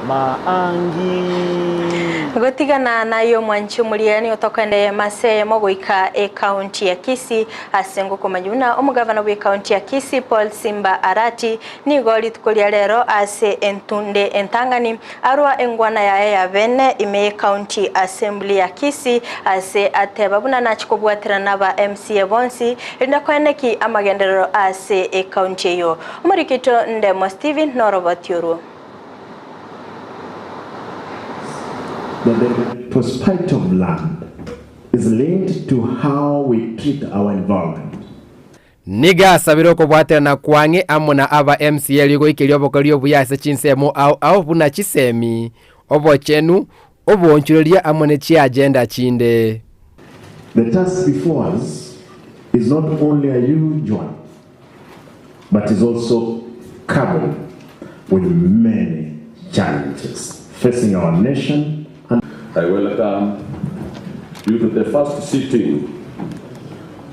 maangi gotigana nayo mwanchi muliani otokende mase mogoika county ya Kisii asengo komanyuna omugavana we county ya Kisii Paul Simba Arati ni goli tukulia lero ase entunde entangani arwa engwana ya bene ime county assembly ya Kisii ase atebabuna nachikobwatira naba MCA bonsi ndakweneki amagenderero ase county yo umurikito ndemo Steven Norobotyuru. That the prospect of land is linked to how we treat our environment. Niga sabiro ko bwate na kwange amona aba MCA ligo ikilyo bokolyo buyase chinsemo au buna chisemi obo chenu obo onchulia amone chi agenda chinde. The task before us is not only a huge one, but is also coupled with many challenges facing our nation. I welcome you to the first sitting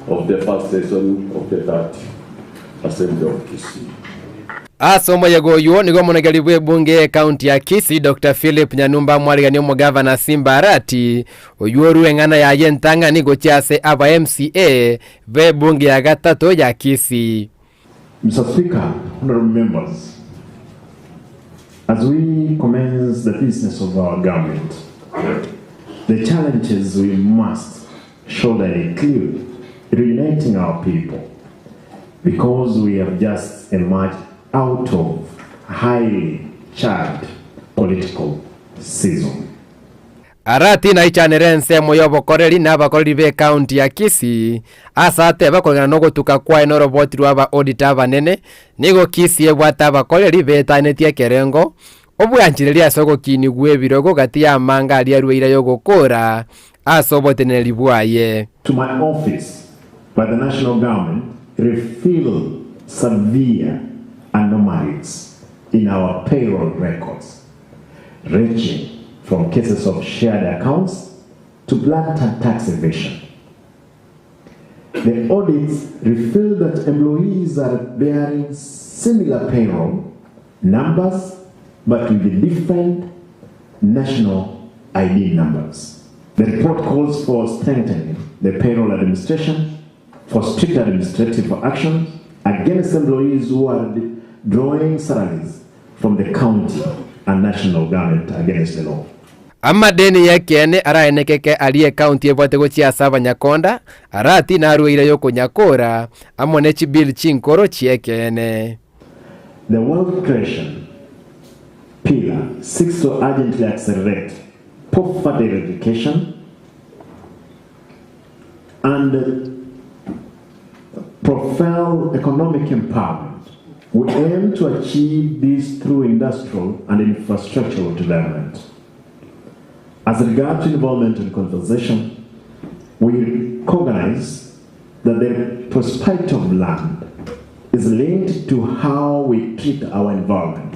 of the first session of the 3rd Assembly of Kisii. Asomo yago yuo nigo monagalibwe bunge county ya Kisii Dr. Philip Nyanumba mwariganyo omugavana Simba Arati oyuoru engana ya yentanga nigo chiase aba MCA be bunge ya gatatu ya Kisii. Mr. Speaker, honorable members, as we commence the business of our government, the challenges we must shoulder include reuniting our people, because we have just emerged out of a highly charged political season. Arati na ichanerense moyobo koreli na bakoreli be county ya Kisii asa ateba kolgana no gotuka kwa enoro botiru aba auditor banene nigo Kisii ebwata bakoreli betanetie kerengo obwanchirelia soko kini gwebirogo gati ya manga ali arweira yogokora asoboteneli bwaye. To my office by the national government reveal severe anomalies in our payroll records, ranging from cases of shared accounts to blatant tax evasion. The audits reveal that employees are bearing similar payroll numbers but with different national ID numbers. The report calls for strengthening the payroll administration, for strict administrative action against employees who are drawing salaries from the county and national government against the law. Amadeni yakene araenekeke aliye county ebwate gochia saba nyakonda Arati na arweira yoko nyakora amonechi bill chinkoro chiekene. The wealth creation pillar seeks to urgently accelerate poverty eradication and propel economic empowerment. We aim to achieve this through industrial and infrastructural development. As regards to involvement and conversation, we recognize that the prospect of land is linked to how we treat our environment.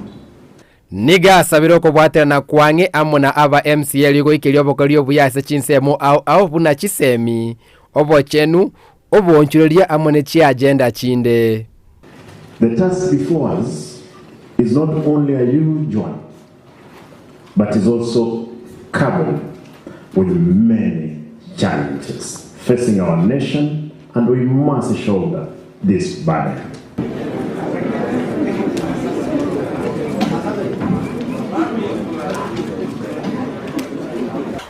Niga sabiro ko bwate na kwange amona aba MCA ligo ikilyo bokolyo buyase chinsemo au buna chisemi obo chenu obo onchulia amone chi agenda chinde. The task before us is not only a huge one, but is also coupled with many challenges facing our nation, and we must shoulder this burden.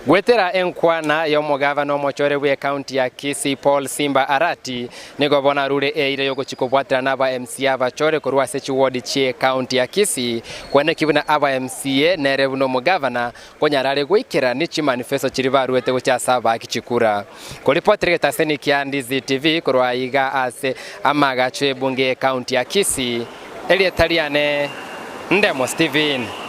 Gwetera enkwana y'omugavana omochore we county ya Kisii Paul Simba Arati nigo bona rure eire yogo chikobwatira naba MCA abachore korwa sechi ward chie county ya Kisii kwene kibuna aba MCA nerebu no mugavana konyarare gwikira nichi manifesto chiriba ruete gocha saba akichikura kolipotire taseni kia Ndizi TV korwa iga ase amaga chwe bunge county ya Kisii Elietaliane Ndemo Steven.